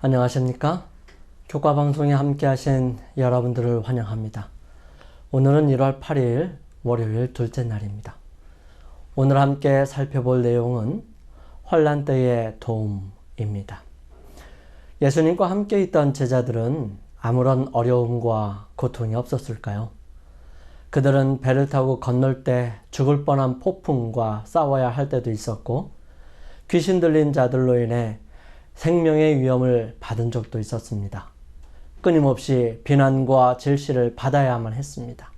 안녕하십니까? 교과방송에 함께 하신 여러분들을 환영합니다. 오늘은 1월 8일 월요일 둘째 날입니다. 오늘 함께 살펴볼 내용은 환난 때의 도움입니다. 예수님과 함께 있던 제자들은 아무런 어려움과 고통이 없었을까요? 그들은 배를 타고 건널 때 죽을 뻔한 폭풍과 싸워야 할 때도 있었고, 귀신 들린 자들로 인해 생명의 위험을 받은 적도 있었습니다. 끊임없이 비난과 질시를 받아야만 했습니다.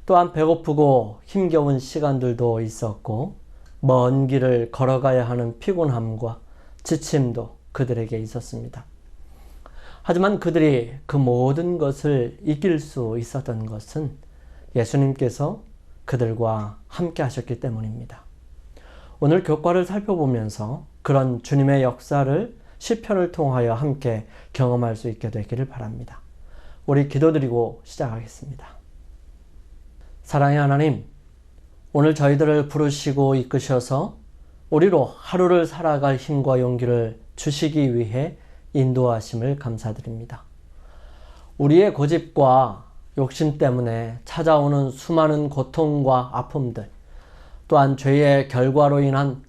또한 배고프고 힘겨운 시간들도 있었고, 먼 길을 걸어가야 하는 피곤함과 지침도 그들에게 있었습니다. 하지만 그들이 그 모든 것을 이길 수 있었던 것은 예수님께서 그들과 함께 하셨기 때문입니다. 오늘 교과를 살펴보면서 그런 주님의 역사를 시편을 통하여 함께 경험할 수 있게 되기를 바랍니다. 우리 기도드리고 시작하겠습니다. 사랑의 하나님, 오늘 저희들을 부르시고 이끄셔서 우리로 하루를 살아갈 힘과 용기를 주시기 위해 인도하심을 감사드립니다. 우리의 고집과 욕심 때문에 찾아오는 수많은 고통과 아픔들, 또한 죄의 결과로 인한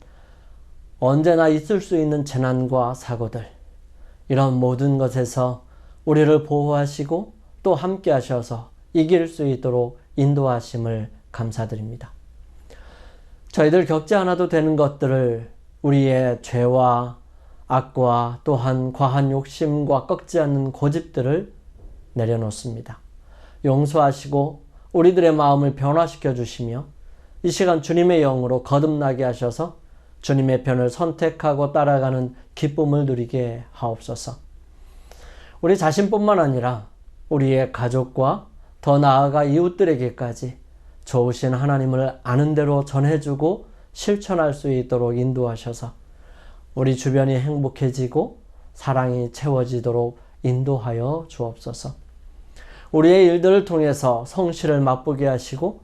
언제나 있을 수 있는 재난과 사고들, 이런 모든 것에서 우리를 보호하시고 또 함께 하셔서 이길 수 있도록 인도하심을 감사드립니다. 저희들 겪지 않아도 되는 것들을 우리의 죄와 악과 또한 과한 욕심과 꺾지 않는 고집들을 내려놓습니다. 용서하시고 우리들의 마음을 변화시켜 주시며 이 시간 주님의 영으로 거듭나게 하셔서 주님의 편을 선택하고 따라가는 기쁨을 누리게 하옵소서. 우리 자신뿐만 아니라 우리의 가족과 더 나아가 이웃들에게까지 좋으신 하나님을 아는 대로 전해주고 실천할 수 있도록 인도하셔서 우리 주변이 행복해지고 사랑이 채워지도록 인도하여 주옵소서. 우리의 일들을 통해서 성실을 맛보게 하시고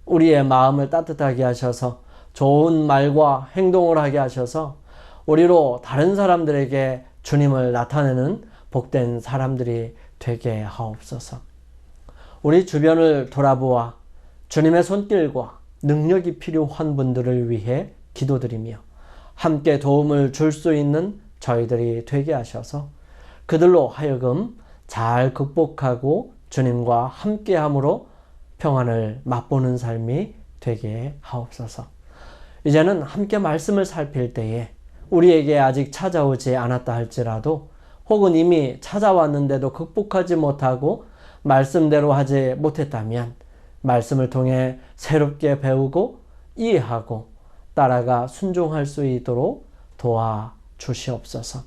우리의 마음을 따뜻하게 하셔서 좋은 말과 행동을 하게 하셔서 우리로 다른 사람들에게 주님을 나타내는 복된 사람들이 되게 하옵소서. 우리 주변을 돌아보아 주님의 손길과 능력이 필요한 분들을 위해 기도드리며 함께 도움을 줄 수 있는 저희들이 되게 하셔서 그들로 하여금 잘 극복하고 주님과 함께함으로 평안을 맛보는 삶이 되게 하옵소서. 이제는 함께 말씀을 살필 때에 우리에게 아직 찾아오지 않았다 할지라도 혹은 이미 찾아왔는데도 극복하지 못하고 말씀대로 하지 못했다면 말씀을 통해 새롭게 배우고 이해하고 따라가 순종할 수 있도록 도와주시옵소서.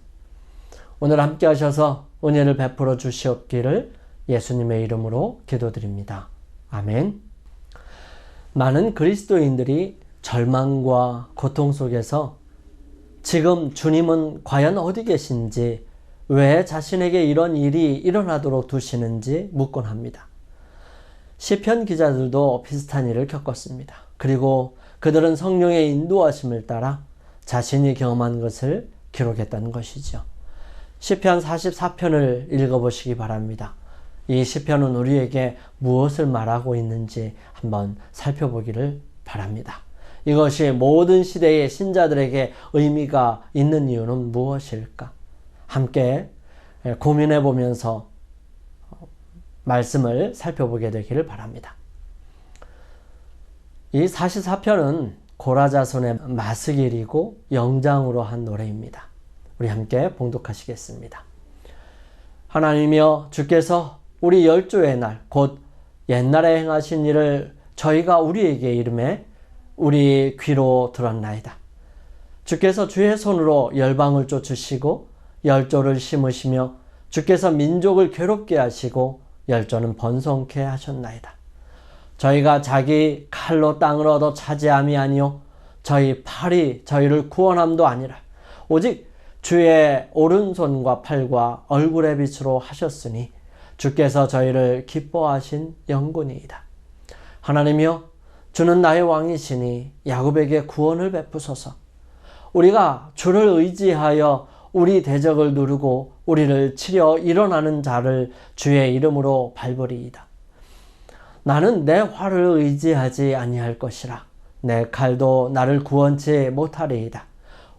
오늘 함께 하셔서 은혜를 베풀어 주시옵기를 예수님의 이름으로 기도드립니다. 아멘. 많은 그리스도인들이 절망과 고통 속에서 지금 주님은 과연 어디 계신지, 왜 자신에게 이런 일이 일어나도록 두시는지 묻곤 합니다. 시편 기자들도 비슷한 일을 겪었습니다. 그리고 그들은 성령의 인도하심을 따라 자신이 경험한 것을 기록했다는 것이죠. 시편 44편을 읽어보시기 바랍니다. 이 시편은 우리에게 무엇을 말하고 있는지 한번 살펴보기를 바랍니다. 이것이 모든 시대의 신자들에게 의미가 있는 이유는 무엇일까? 함께 고민해 보면서 말씀을 살펴보게 되기를 바랍니다. 이 44편은 고라자손의 마스길이고 영장으로 한 노래입니다. 우리 함께 봉독하시겠습니다. 하나님이여, 주께서 우리 열조의 날, 곧 옛날에 행하신 일을 저희가 우리에게 이름해 우리 귀로 들었나이다. 주께서 주의 손으로 열방을 쫓으시고 열조를 심으시며 주께서 민족을 괴롭게 하시고 열조는 번성케 하셨나이다. 저희가 자기 칼로 땅을 얻어 차지함이 아니요 저희 팔이 저희를 구원함도 아니라 오직 주의 오른손과 팔과 얼굴의 빛으로 하셨으니 주께서 저희를 기뻐하신 영군이이다. 하나님이여, 주는 나의 왕이시니 야곱에게 구원을 베푸소서. 우리가 주를 의지하여 우리 대적을 누르고 우리를 치려 일어나는 자를 주의 이름으로 밟으리이다. 나는 내 활을 의지하지 아니할 것이라. 내 칼도 나를 구원치 못하리이다.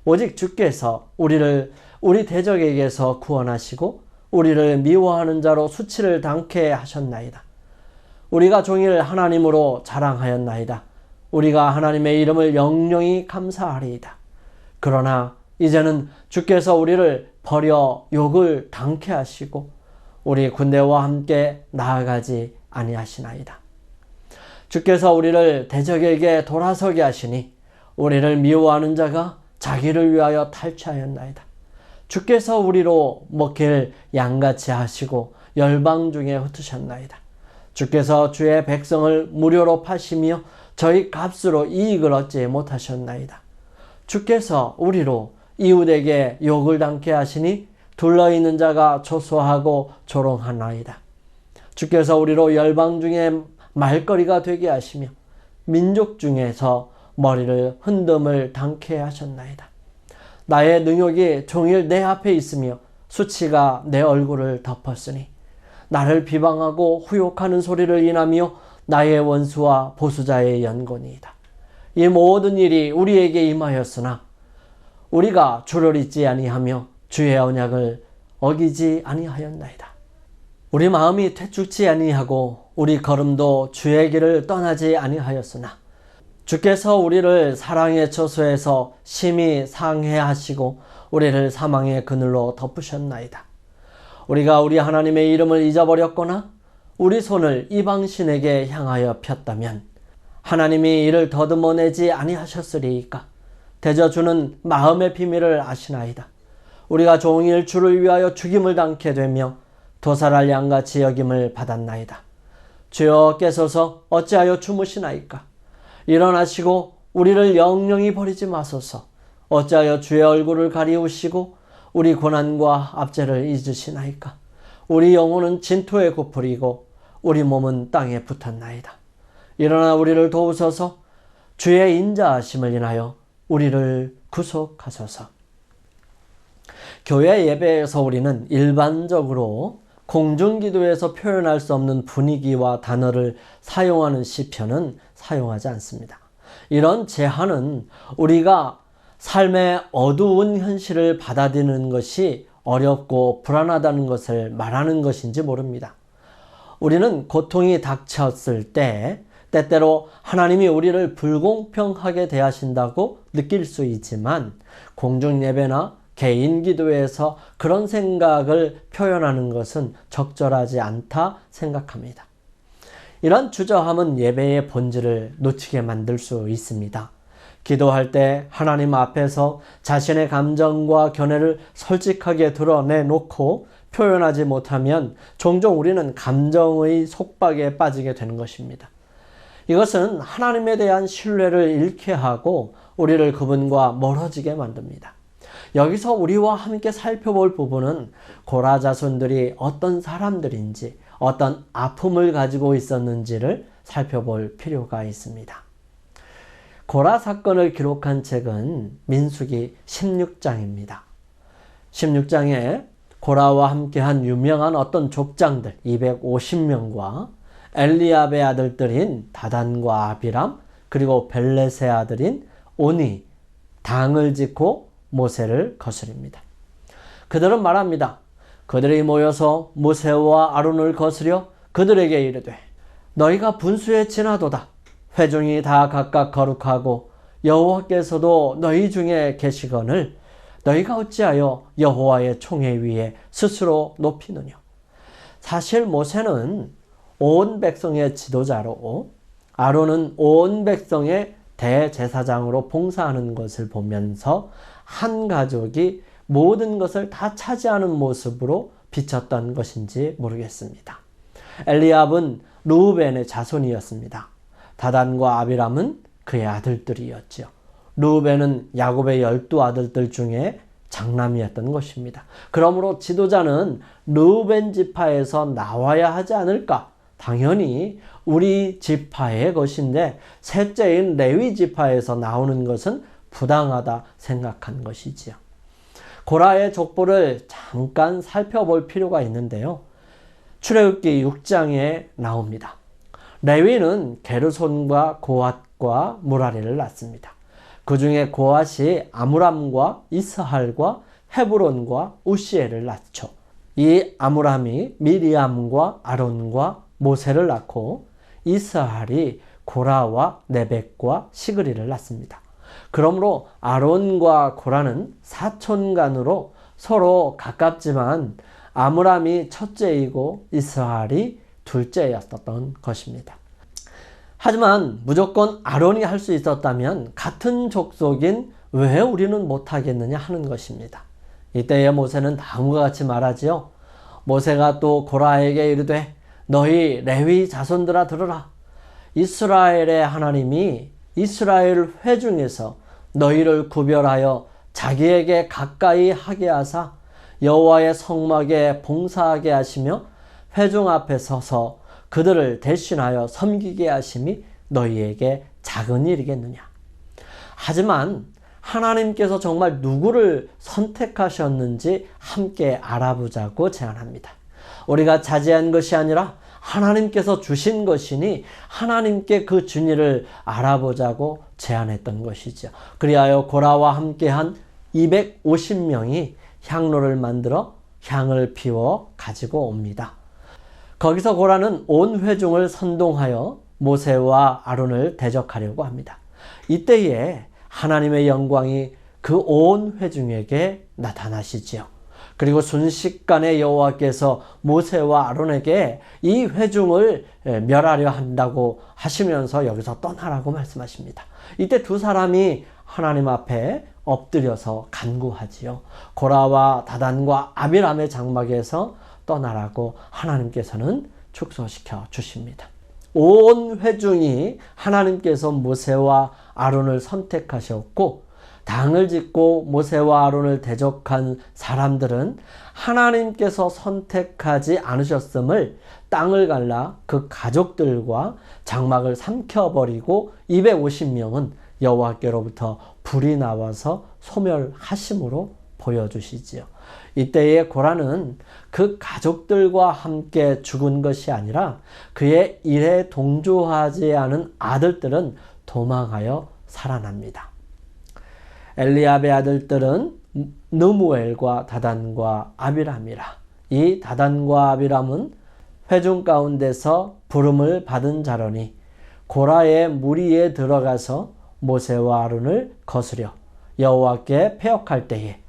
오직 주께서 우리 대적에게서 구원하시고 우리를 미워하는 자로 수치를 당케 하셨나이다. 우리가 종일 하나님으로 자랑하였나이다. 우리가 하나님의 이름을 영영히 감사하리이다. 그러나 이제는 주께서 우리를 버려 욕을 당케 하시고 우리 군대와 함께 나아가지 아니하시나이다. 주께서 우리를 대적에게 돌아서게 하시니 우리를 미워하는 자가 자기를 위하여 탈취하였나이다. 주께서 우리로 먹힐 양같이 하시고 열방 중에 흩으셨나이다. 주께서 주의 백성을 무료로 파시며 저희 값으로 이익을 얻지 못하셨나이다. 주께서 우리로 이웃에게 욕을 당케 하시니 둘러있는 자가 조소하고 조롱하나이다. 주께서 우리로 열방 중에 말거리가 되게 하시며 민족 중에서 머리를 흔듦을 당케 하셨나이다. 나의 능욕이 종일 내 앞에 있으며 수치가 내 얼굴을 덮었으니 나를 비방하고 후욕하는 소리를 인하며 나의 원수와 보수자의 연곤이다. 이 모든 일이 우리에게 임하였으나 우리가 주를 잊지 아니하며 주의 언약을 어기지 아니하였나이다. 우리 마음이 퇴축치 아니하고 우리 걸음도 주의 길을 떠나지 아니하였으나 주께서 우리를 사랑의 처소에서 심히 상해하시고 우리를 사망의 그늘로 덮으셨나이다. 우리가 우리 하나님의 이름을 잊어버렸거나 우리 손을 이방신에게 향하여 폈다면 하나님이 이를 더듬어내지 아니하셨으리이까. 대저 주는 마음의 비밀을 아시나이다. 우리가 종일 주를 위하여 죽임을 당케 되며 도살할 양같이 여김을 받았나이다. 주여 깨소서 어찌하여 주무시나이까. 일어나시고 우리를 영영히 버리지 마소서. 어찌하여 주의 얼굴을 가리우시고 우리 고난과 압제를 잊으시나이까. 우리 영혼은 진토에 굽으리고 우리 몸은 땅에 붙었나이다. 일어나 우리를 도우소서. 주의 인자하심을 인하여 우리를 구속하소서. 교회 예배에서 우리는 일반적으로 공중기도에서 표현할 수 없는 분위기와 단어를 사용하는 시편은 사용하지 않습니다. 이런 제한은 우리가 삶의 어두운 현실을 받아들이는 것이 어렵고 불안하다는 것을 말하는 것인지 모릅니다. 우리는 고통이 닥쳤을 때 때때로 하나님이 우리를 불공평하게 대하신다고 느낄 수 있지만 공중예배나 개인 기도에서 그런 생각을 표현하는 것은 적절하지 않다 생각합니다. 이런 주저함은 예배의 본질을 놓치게 만들 수 있습니다. 기도할 때 하나님 앞에서 자신의 감정과 견해를 솔직하게 드러내놓고 표현하지 못하면 종종 우리는 감정의 속박에 빠지게 되는 것입니다. 이것은 하나님에 대한 신뢰를 잃게 하고 우리를 그분과 멀어지게 만듭니다. 여기서 우리와 함께 살펴볼 부분은 고라 자손들이 어떤 사람들인지 어떤 아픔을 가지고 있었는지를 살펴볼 필요가 있습니다. 고라 사건을 기록한 책은 민수기 16장입니다. 16장에 고라와 함께한 유명한 어떤 족장들 250명과 엘리압의 아들들인 다단과 아비람 그리고 벨렛의 아들인 오니 당을 짓고 모세를 거스립니다. 그들은 말합니다. 그들이 모여서 모세와 아론을 거스려 그들에게 이르되 너희가 분수에 지나도다. 회중이 다 각각 거룩하고 여호와께서도 너희 중에 계시거늘 너희가 어찌하여 여호와의 총회 위에 스스로 높이느냐. 사실 모세는 온 백성의 지도자로 아론은 온 백성의 대제사장으로 봉사하는 것을 보면서 한 가족이 모든 것을 다 차지하는 모습으로 비쳤던 것인지 모르겠습니다. 엘리압은 르우벤의 자손이었습니다. 다단과 아비람은 그의 아들들이었죠. 르우벤은 야곱의 12아들들 중에 장남이었던 것입니다. 그러므로 지도자는 르우벤 지파에서 나와야 하지 않을까? 당연히 우리 지파의 것인데 셋째인 레위 지파에서 나오는 것은 부당하다 생각한 것이지요. 고라의 족보를 잠깐 살펴볼 필요가 있는데요. 출애굽기 6장에 나옵니다. 레위는 게르손과 고핫과 무라리를 낳습니다. 그 중에 고핫이 아므람과 이스할과 헤브론과 우시엘을 낳죠. 이 아므람이 미리암과 아론과 모세를 낳고 이스할이 고라와 네벡과 시그리를 낳습니다. 그러므로 아론과 고라는 사촌간으로 서로 가깝지만 아므람이 첫째이고 이스할이 둘째였던 것입니다. 하지만 무조건 아론이 할 수 있었다면 같은 족속인 왜 우리는 못하겠느냐 하는 것입니다. 이때에 모세는 다음과 같이 말하지요. 모세가 또 고라에게 이르되 너희 레위 자손들아 들으라. 이스라엘의 하나님이 이스라엘 회중에서 너희를 구별하여 자기에게 가까이 하게 하사 여호와의 성막에 봉사하게 하시며 회중 앞에 서서 그들을 대신하여 섬기게 하심이 너희에게 작은 일이겠느냐. 하지만 하나님께서 정말 누구를 선택하셨는지 함께 알아보자고 제안합니다. 우리가 자제한 것이 아니라 하나님께서 주신 것이니 하나님께 그 준위를 알아보자고 제안했던 것이죠. 그리하여 고라와 함께한 250명이 향로를 만들어 향을 피워 가지고 옵니다. 거기서 고라는 온 회중을 선동하여 모세와 아론을 대적하려고 합니다. 이때에 하나님의 영광이 그 온 회중에게 나타나시지요. 그리고 순식간에 여호와께서 모세와 아론에게 이 회중을 멸하려 한다고 하시면서 여기서 떠나라고 말씀하십니다. 이때 두 사람이 하나님 앞에 엎드려서 간구하지요. 고라와 다단과 아비람의 장막에서 떠나라고 하나님께서는 축소시켜 주십니다. 온 회중이 하나님께서 모세와 아론을 선택하셨고 당을 짓고 모세와 아론을 대적한 사람들은 하나님께서 선택하지 않으셨음을 땅을 갈라 그 가족들과 장막을 삼켜버리고 250명은 여호와께로부터 불이 나와서 소멸하심으로 보여주시지요. 이때의 고라는 그 가족들과 함께 죽은 것이 아니라 그의 일에 동조하지 않은 아들들은 도망하여 살아납니다. 엘리압의 아들들은 느무엘과 다단과 아비람이라. 이 다단과 아비람은 회중 가운데서 부름을 받은 자로니 고라의 무리에 들어가서 모세와 아론을 거스려 여호와께 패역할 때에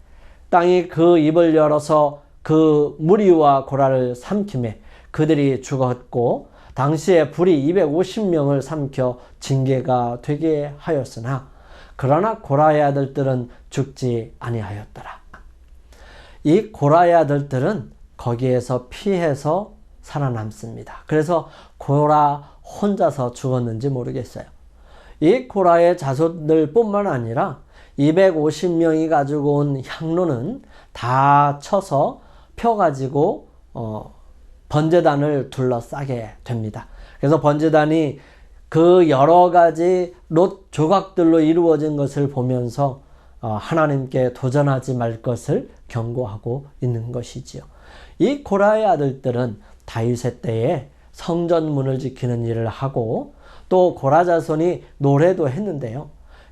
땅이 그 입을 열어서 그 무리와 고라를 삼키매 그들이 죽었고 당시에 불이 250명을 삼켜 징계가 되게 하였으나 그러나 고라의 아들들은 죽지 아니하였더라. 이 고라의 아들들은 거기에서 피해서 살아남습니다. 그래서 고라 혼자서 죽었는지 모르겠어요. 이 고라의 자손들 뿐만 아니라 250명이 가지고 온 향로는 다 쳐서 펴가지고 번제단을 둘러싸게 됩니다. 그래서 번제단이 그 여러 가지 롯 조각들로 이루어진 것을 보면서 하나님께 도전하지 말 것을 경고하고 있는 것이지요. 이 고라의 아들들은 다윗의 때에 성전문을 지키는 일을 하고 또 고라 자손이 노래도 했는데요.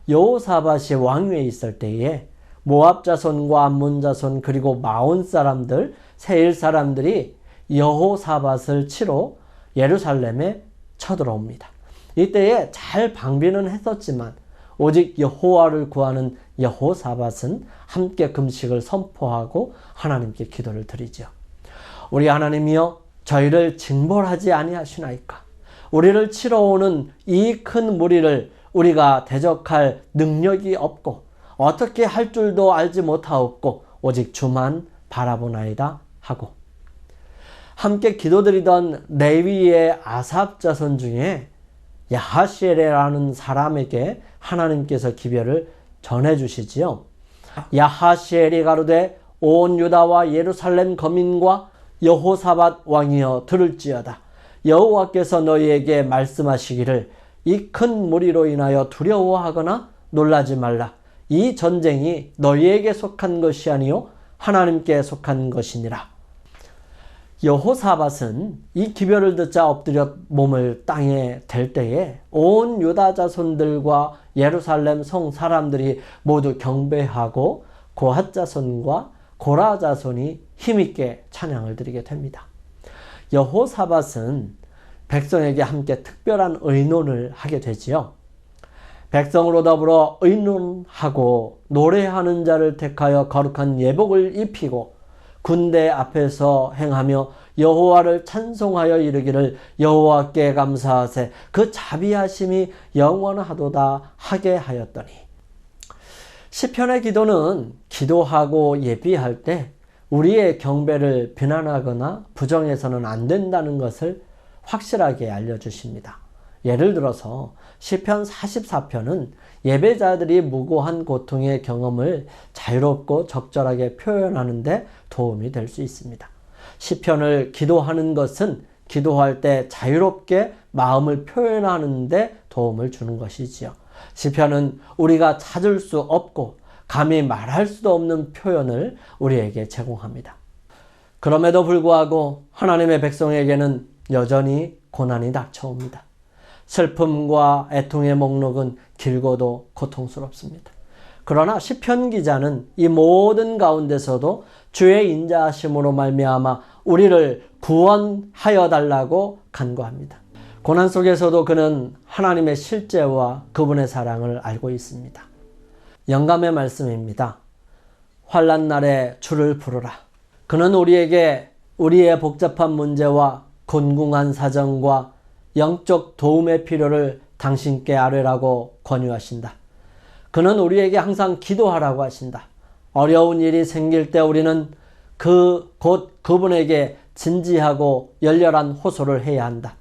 여호사밧이 왕위에 있을 때에 모압 자손과 암몬 자손 그리고 마온 사람들, 세일 사람들이 여호사밧을 치러 예루살렘에 쳐들어옵니다. 이때에 잘 방비는 했었지만 오직 여호와를 구하는 여호사밧은 함께 금식을 선포하고 하나님께 기도를 드리죠. 우리 하나님이여 저희를 징벌하지 아니하시나이까. 우리를 치러 오는 이 큰 무리를 우리가 대적할 능력이 없고 어떻게 할 줄도 알지 못하옵고 오직 주만 바라보나이다 하고 함께 기도드리던 레위의 아삽 자손 중에 야하시엘이라는 사람에게 하나님께서 기별을 전해주시지요. 야하시엘이 가로되 온 유다와 예루살렘 거민과 여호사밧 왕이여 들을지어다. 여호와께서 너희에게 말씀하시기를 이 큰 무리로 인하여 두려워하거나 놀라지 말라. 이 전쟁이 너희에게 속한 것이 아니요 하나님께 속한 것이니라. 여호사밧은 이 기별을 듣자 엎드려 몸을 땅에 댈 때에 온 유다 자손들과 예루살렘 성 사람들이 모두 경배하고 고핫 자손과 고라 자손이 힘있게 찬양을 드리게 됩니다. 여호사밧은 백성에게 함께 특별한 의논을 하게 되지요. 백성으로 더불어 의논하고 노래하는 자를 택하여 거룩한 예복을 입히고 군대 앞에서 행하며 여호와를 찬송하여 이르기를 여호와께 감사하세 그 자비하심이 영원하도다 하게 하였더니. 시편의 기도는 기도하고 예비할 때 우리의 경배를 비난하거나 부정해서는 안 된다는 것을 확실하게 알려주십니다. 예를 들어서 시편 44편은 예배자들이 무고한 고통의 경험을 자유롭고 적절하게 표현하는 데 도움이 될 수 있습니다. 시편을 기도하는 것은 기도할 때 자유롭게 마음을 표현하는 데 도움을 주는 것이지요. 시편은 우리가 찾을 수 없고 감히 말할 수도 없는 표현을 우리에게 제공합니다. 그럼에도 불구하고 하나님의 백성에게는 여전히 고난이 닥쳐옵니다. 슬픔과 애통의 목록은 길고도 고통스럽습니다. 그러나 시편 기자는 이 모든 가운데서도 주의 인자하심으로 말미암아 우리를 구원하여 달라고 간구합니다. 고난 속에서도 그는 하나님의 실제와 그분의 사랑을 알고 있습니다. 영감의 말씀입니다. 환난 날에 주를 부르라. 그는 우리에게 우리의 복잡한 문제와 곤궁한 사정과 영적 도움의 필요를 당신께 아뢰라고 권유하신다. 그는 우리에게 항상 기도하라고 하신다. 어려운 일이 생길 때 우리는 곧 그분에게 진지하고 열렬한 호소를 해야 한다.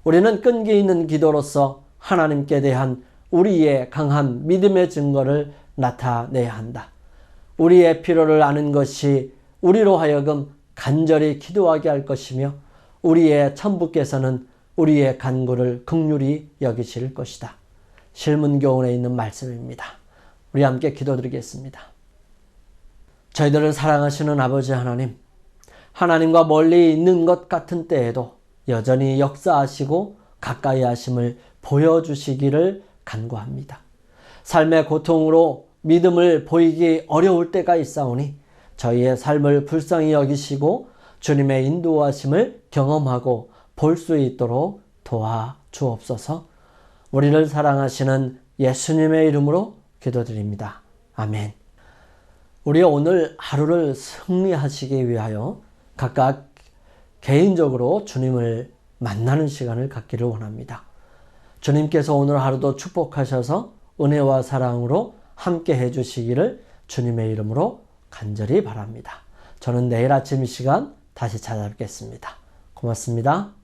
우리는 끈기 있는 기도로서 하나님께 대한 우리의 강한 믿음의 증거를 나타내야 한다. 우리의 필요를 아는 것이 우리로 하여금 간절히 기도하게 할 것이며 우리의 천부께서는 우리의 간구를 긍휼히 여기실 것이다. 실문교훈에 있는 말씀입니다. 우리 함께 기도드리겠습니다. 저희들을 사랑하시는 아버지 하나님, 하나님과 멀리 있는 것 같은 때에도 여전히 역사하시고 가까이 하심을 보여주시기를 간구합니다. 삶의 고통으로 믿음을 보이기 어려울 때가 있사오니 저희의 삶을 불쌍히 여기시고 주님의 인도하심을 경험하고 볼 수 있도록 도와주옵소서. 우리를 사랑하시는 예수님의 이름으로 기도드립니다. 아멘. 우리 오늘 하루를 승리하시기 위하여 각각 개인적으로 주님을 만나는 시간을 갖기를 원합니다. 주님께서 오늘 하루도 축복하셔서 은혜와 사랑으로 함께 해주시기를 주님의 이름으로 간절히 바랍니다. 저는 내일 아침 이 시간 다시 찾아뵙겠습니다. 고맙습니다.